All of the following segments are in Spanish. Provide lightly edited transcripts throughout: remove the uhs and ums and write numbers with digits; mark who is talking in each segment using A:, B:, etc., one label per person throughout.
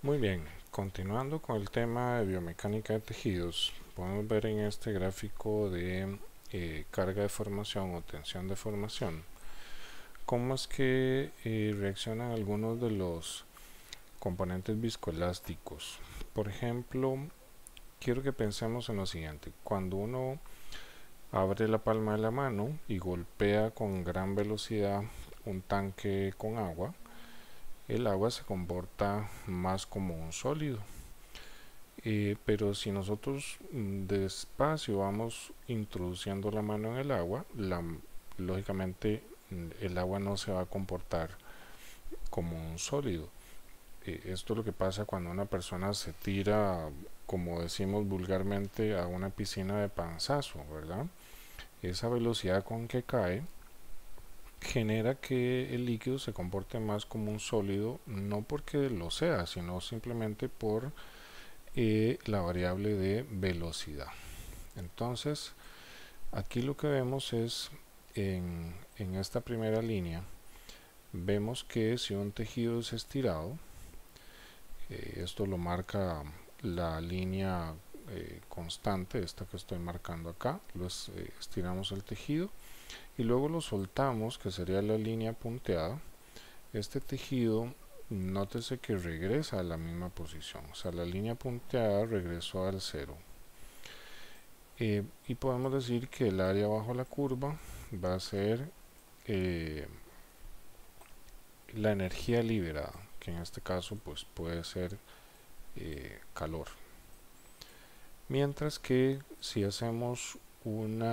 A: Muy bien, continuando con el tema de biomecánica de tejidos, podemos ver en este gráfico de carga de formación o tensión de formación cómo es que reaccionan algunos de los componentes viscoelásticos. Por ejemplo, quiero que pensemos en lo siguiente: cuando uno abre la palma de la mano y golpea con gran velocidad un tanque con agua, el agua se comporta más como un sólido. Pero si nosotros despacio vamos introduciendo la mano en el agua, lógicamente el agua no se va a comportar como un sólido. Esto es lo que pasa cuando una persona se tira, como decimos vulgarmente, a una piscina de panzazo, ¿verdad? Esa velocidad con que cae genera que el líquido se comporte más como un sólido, no porque lo sea, sino simplemente por la variable de velocidad. Entonces, aquí lo que vemos es en esta primera línea, vemos que si un tejido es estirado, esto lo marca la línea constante, esta que estoy marcando acá, estiramos el tejido y luego lo soltamos, que sería la línea punteada. Este tejido, nótese que regresa a la misma posición, o sea, la línea punteada regresó al cero. Y podemos decir que el área bajo la curva va a ser eh, la energía liberada, que en este caso pues puede ser calor. Mientras que si hacemos un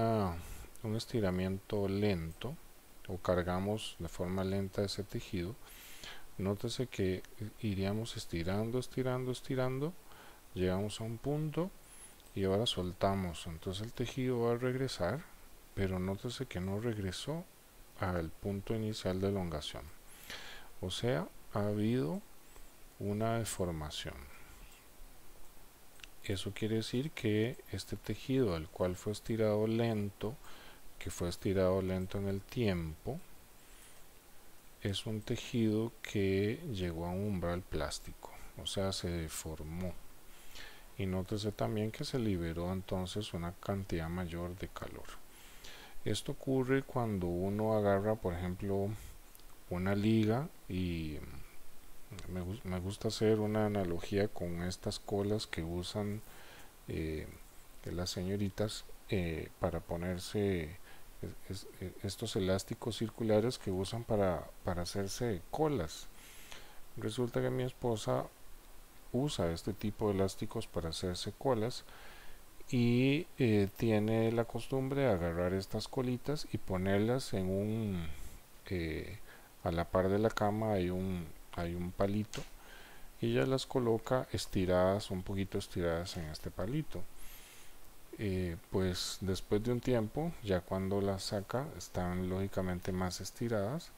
A: estiramiento lento o cargamos de forma lenta ese tejido, nótese que iríamos estirando, estirando, estirando, llegamos a un punto y ahora soltamos. Entonces el tejido va a regresar, pero nótese que no regresó al punto inicial de elongación. O sea, ha habido una deformación. Eso quiere decir que este tejido, el cual fue estirado lento, que fue estirado lento en el tiempo, es un tejido que llegó a un umbral plástico, o sea, se deformó. Y nótese también que se liberó entonces una cantidad mayor de calor. Esto ocurre cuando uno agarra, por ejemplo, una liga y me gusta hacer una analogía con estas colas que usan eh, las señoritas para ponerse estos elásticos circulares que usan para hacerse colas. Resulta que mi esposa usa este tipo de elásticos para hacerse colas y tiene la costumbre de agarrar estas colitas y ponerlas en a la par de la cama hay un palito y ella las coloca estiradas, un poquito estiradas en este palito. Pues después de un tiempo, ya cuando las saca, están lógicamente más estiradas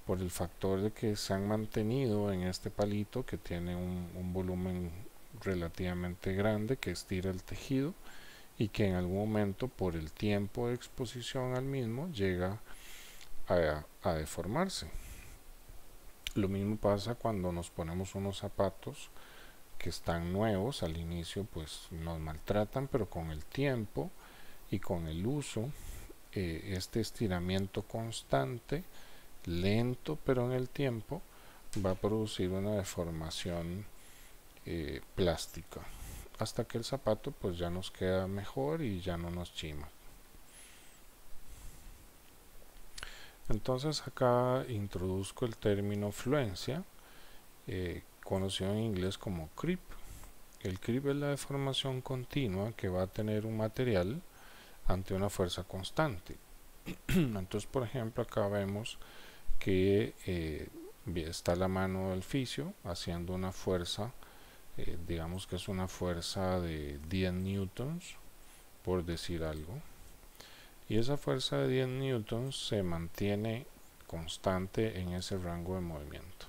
A: por el factor de que se han mantenido en este palito que tiene un volumen relativamente grande que estira el tejido y que en algún momento por el tiempo de exposición al mismo llega a deformarse. Lo mismo pasa cuando nos ponemos unos zapatos que están nuevos. Al inicio pues nos maltratan, pero con el tiempo y con el uso, este estiramiento constante, lento pero en el tiempo, va a producir una deformación plástica hasta que el zapato pues ya nos queda mejor y ya no nos chima. Entonces acá introduzco el término fluencia, conocido en inglés como creep. El creep es la deformación continua que va a tener un material ante una fuerza constante. Entonces, por ejemplo, acá vemos que está la mano del fisio haciendo una fuerza, digamos que es una fuerza de 10 newtons, por decir algo. Y esa fuerza de 10 newtons se mantiene constante en ese rango de movimiento.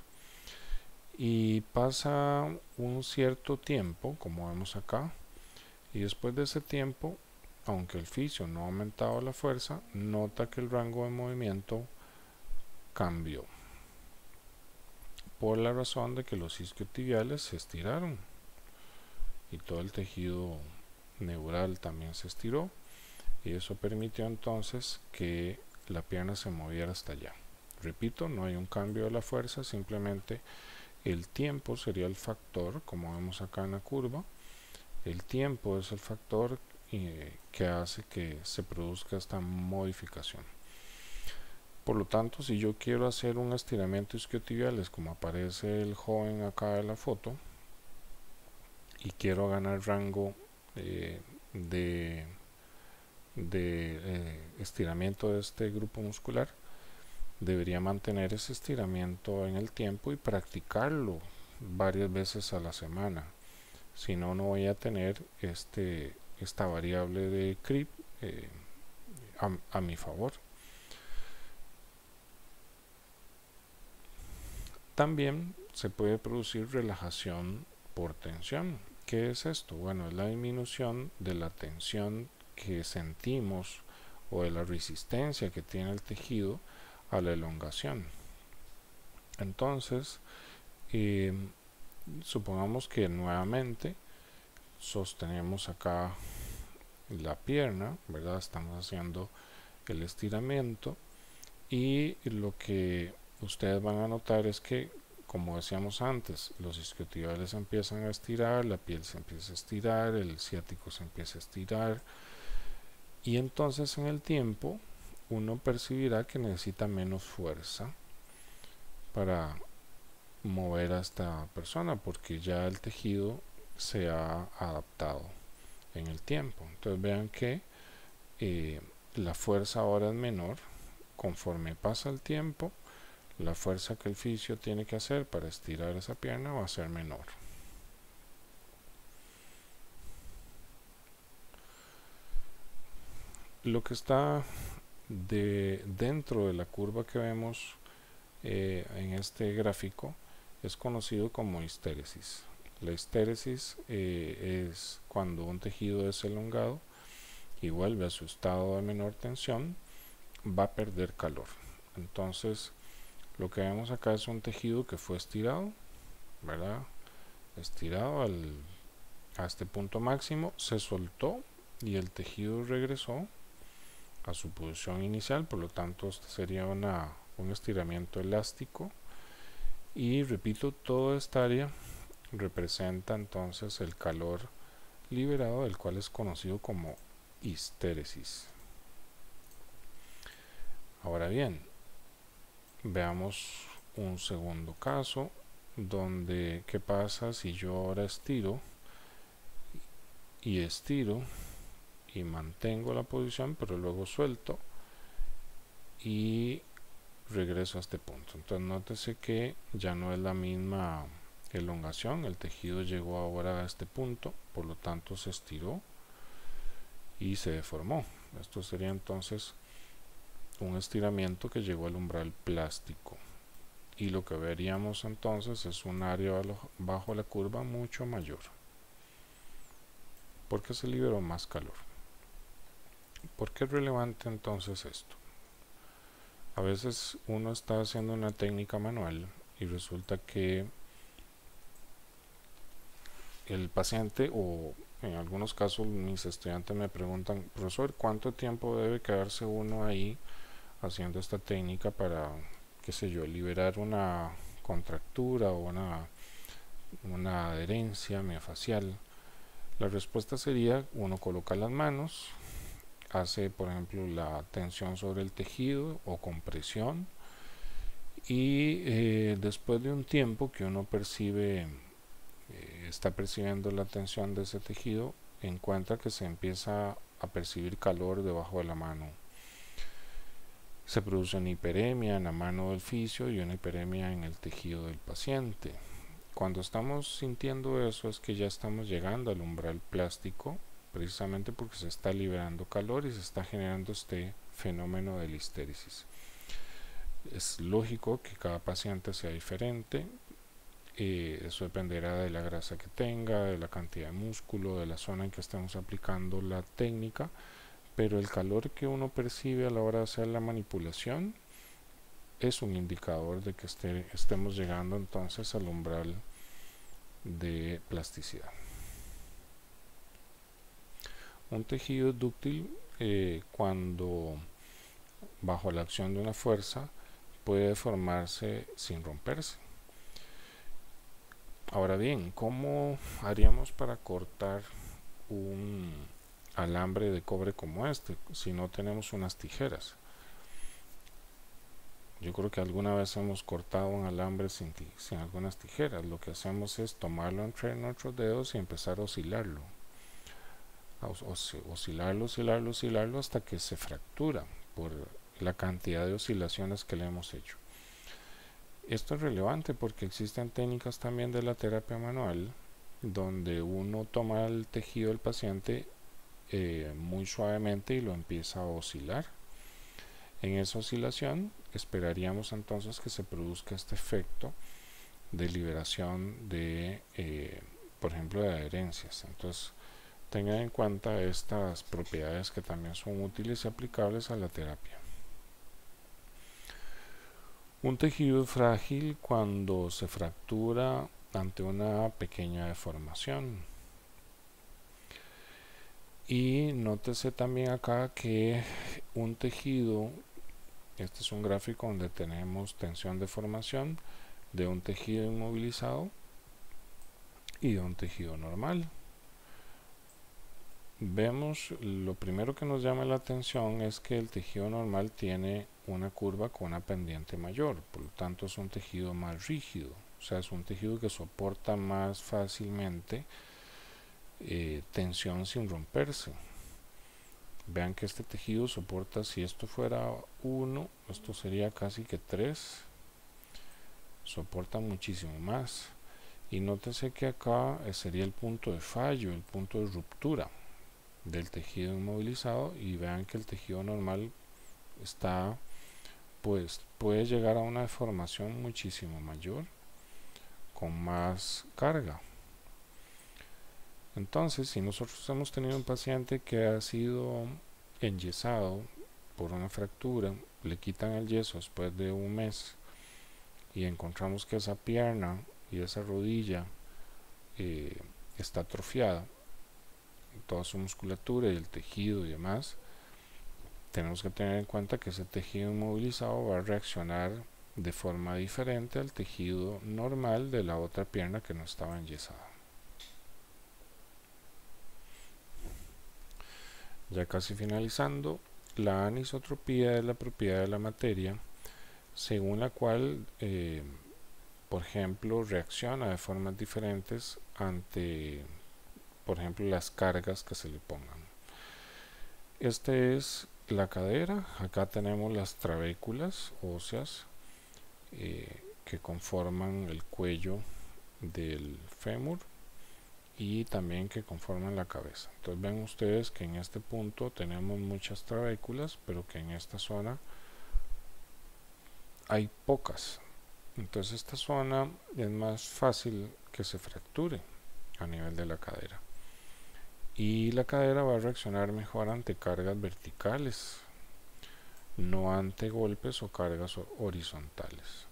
A: Y pasa un cierto tiempo, como vemos acá, y después de ese tiempo, aunque el fisio no ha aumentado la fuerza, nota que el rango de movimiento cambió. por la razón de que los isquiotibiales se estiraron y todo el tejido neural también se estiró, y eso permitió entonces que la pierna se moviera hasta allá. Repito, no hay un cambio de la fuerza, simplemente el tiempo sería el factor, como vemos acá en la curva. El tiempo es el factor que hace que se produzca esta modificación. Por lo tanto, si yo quiero hacer un estiramiento isquiotibiales como aparece el joven acá en la foto, y quiero ganar rango de estiramiento de este grupo muscular, debería mantener ese estiramiento en el tiempo y practicarlo varias veces a la semana. Si no, no voy a tener esta variable de creep a mi favor. También se puede producir relajación por tensión. ¿Qué es esto? Bueno, es la disminución de la tensión que sentimos o de la resistencia que tiene el tejido a la elongación. Entonces, supongamos que nuevamente sostenemos acá la pierna, ¿verdad? Estamos haciendo el estiramiento, y lo que ustedes van a notar es que, como decíamos antes, los isquiotibiales empiezan a estirar, la piel se empieza a estirar, el ciático se empieza a estirar, y entonces en el tiempo uno percibirá que necesita menos fuerza para mover a esta persona, porque ya el tejido se ha adaptado en el tiempo. Entonces vean que la fuerza ahora es menor. Conforme pasa el tiempo, la fuerza que el fisio tiene que hacer para estirar esa pierna va a ser menor. Lo que está dentro de la curva que vemos en este gráfico es conocido como histéresis. La histéresis es cuando un tejido es elongado y vuelve a su estado de menor tensión, va a perder calor. Entonces lo que vemos acá es un tejido que fue estirado, ¿verdad? Estirado a este punto máximo, se soltó y el tejido regresó a su posición inicial. Por lo tanto, este sería un estiramiento elástico, y repito, toda esta área representa entonces el calor liberado, el cual es conocido como histéresis. Ahora bien, veamos un segundo caso donde qué pasa si yo ahora estiro y mantengo la posición, pero luego suelto y regreso a este punto. Entonces nótese que ya no es la misma elongación, el tejido llegó ahora a este punto, por lo tanto se estiró y se deformó. Esto sería entonces un estiramiento que llegó al umbral plástico, y lo que veríamos entonces es un área bajo la curva mucho mayor, porque se liberó más calor. ¿Por qué es relevante entonces esto? A veces uno está haciendo una técnica manual y resulta que el paciente, o en algunos casos mis estudiantes me preguntan: profesor, ¿cuánto tiempo debe quedarse uno ahí haciendo esta técnica para, qué sé yo, liberar una contractura o una adherencia miofascial? La respuesta sería: uno coloca las manos, hace por ejemplo la tensión sobre el tejido o compresión, y después de un tiempo que uno está percibiendo la tensión de ese tejido, encuentra que se empieza a percibir calor debajo de la mano. Se produce una hiperemia en la mano del fisio y una hiperemia en el tejido del paciente. Cuando estamos sintiendo eso es que ya estamos llegando al umbral plástico, precisamente porque se está liberando calor y se está generando este fenómeno de la histéresis. Es lógico que cada paciente sea diferente, eso dependerá de la grasa que tenga, de la cantidad de músculo, de la zona en que estemos aplicando la técnica, pero el calor que uno percibe a la hora de hacer la manipulación es un indicador de que estemos llegando entonces al umbral de plasticidad. Un tejido dúctil, cuando bajo la acción de una fuerza, puede deformarse sin romperse. Ahora bien, ¿cómo haríamos para cortar un alambre de cobre como este si no tenemos unas tijeras? Yo creo que alguna vez hemos cortado un alambre sin algunas tijeras. Lo que hacemos es tomarlo entre nuestros dedos y empezar a oscilarlo. Oscilarlo hasta que se fractura por la cantidad de oscilaciones que le hemos hecho. Esto es relevante porque existen técnicas también de la terapia manual donde uno toma el tejido del paciente muy suavemente y lo empieza a oscilar. En esa oscilación esperaríamos entonces que se produzca este efecto de liberación de, por ejemplo, de adherencias. Entonces, tengan en cuenta estas propiedades que también son útiles y aplicables a la terapia. Un tejido es frágil cuando se fractura ante una pequeña deformación. Y nótese también acá que un tejido, este es un gráfico donde tenemos tensión de formación de un tejido inmovilizado y de un tejido normal. Vemos, lo primero que nos llama la atención es que el tejido normal tiene una curva con una pendiente mayor, por lo tanto es un tejido más rígido, o sea, es un tejido que soporta más fácilmente tensión sin romperse. Vean que este tejido soporta, si esto fuera 1, esto sería casi que 3, soporta muchísimo más. Y nótese que acá sería el punto de fallo, el punto de ruptura del tejido inmovilizado, y vean que el tejido normal está, pues puede llegar a una deformación muchísimo mayor con más carga. Entonces, si nosotros hemos tenido un paciente que ha sido enyesado por una fractura, le quitan el yeso después de un mes y encontramos que esa pierna y esa rodilla está atrofiada, toda su musculatura y el tejido y demás, tenemos que tener en cuenta que ese tejido inmovilizado va a reaccionar de forma diferente al tejido normal de la otra pierna que no estaba enyesada. Ya casi finalizando, la anisotropía es la propiedad de la materia según la cual, por ejemplo, reacciona de formas diferentes ante, por ejemplo, las cargas que se le pongan. Este es la cadera. Acá tenemos las trabéculas óseas que conforman el cuello del fémur y también que conforman la cabeza. Entonces ven ustedes que en este punto tenemos muchas trabéculas, pero que en esta zona hay pocas. Entonces esta zona es más fácil que se fracture a nivel de la cadera. Y la cadera va a reaccionar mejor ante cargas verticales, no ante golpes o cargas horizontales.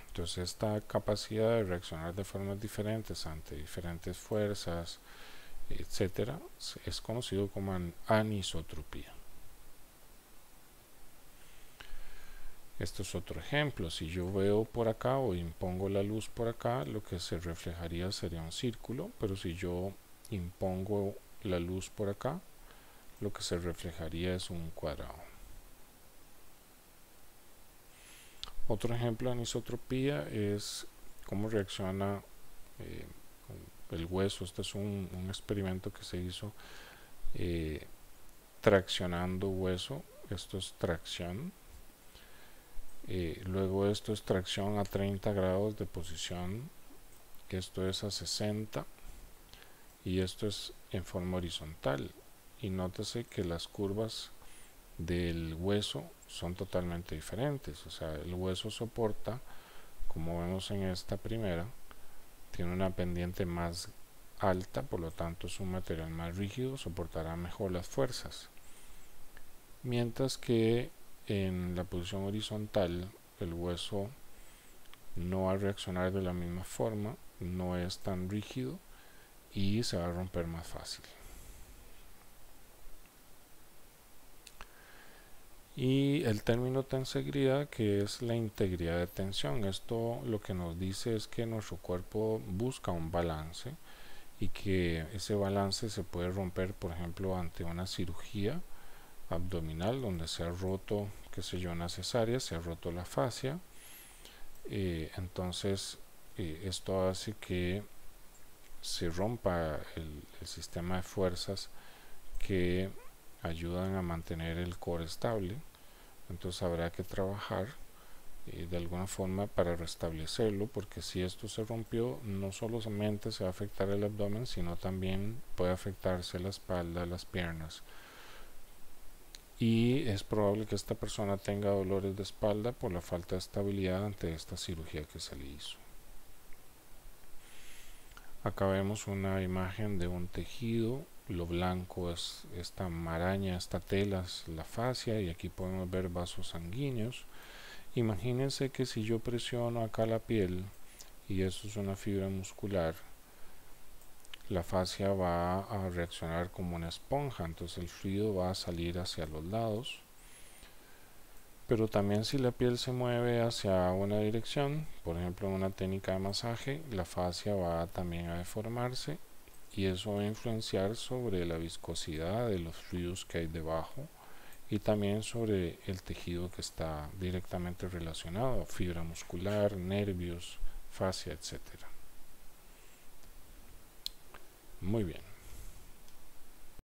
A: Entonces esta capacidad de reaccionar de formas diferentes ante diferentes fuerzas, etcétera, es conocido como anisotropía. Esto es otro ejemplo. Si yo veo por acá o impongo la luz por acá, lo que se reflejaría sería un círculo, pero si yo impongo la luz por acá, lo que se reflejaría es un cuadrado. Otro ejemplo de anisotropía es cómo reacciona el hueso. Este es un experimento que se hizo traccionando hueso. Esto es tracción. Luego esto es tracción a 30 grados de posición. Esto es a 60. Y esto es en forma horizontal. Y nótese que las curvas del hueso son totalmente diferentes. O sea, el hueso soporta, como vemos en esta primera, tiene una pendiente más alta, por lo tanto es un material más rígido, soportará mejor las fuerzas. Mientras que en la posición horizontal el hueso no va a reaccionar de la misma forma, no es tan rígido y se va a romper más fácil. Y el término tensegrida, que es la integridad de tensión, esto lo que nos dice es que nuestro cuerpo busca un balance y que ese balance se puede romper, por ejemplo, ante una cirugía abdominal donde se ha roto, qué sé yo, una cesárea, se ha roto la fascia. Entonces esto hace que se rompa el sistema de fuerzas que ayudan a mantener el core estable. Entonces habrá que trabajar de alguna forma para restablecerlo, porque si esto se rompió, no solamente se va a afectar el abdomen, sino también puede afectarse la espalda, las piernas, y es probable que esta persona tenga dolores de espalda por la falta de estabilidad ante esta cirugía que se le hizo. Acá vemos una imagen de un tejido, lo blanco es esta maraña, esta tela es la fascia, y aquí podemos ver vasos sanguíneos. Imagínense que si yo presiono acá la piel, y eso es una fibra muscular, la fascia va a reaccionar como una esponja, entonces el fluido va a salir hacia los lados. Pero también si la piel se mueve hacia una dirección, por ejemplo en una técnica de masaje, la fascia va también a deformarse y eso va a influenciar sobre la viscosidad de los fluidos que hay debajo y también sobre el tejido que está directamente relacionado, fibra muscular, nervios, fascia, etc. Muy bien.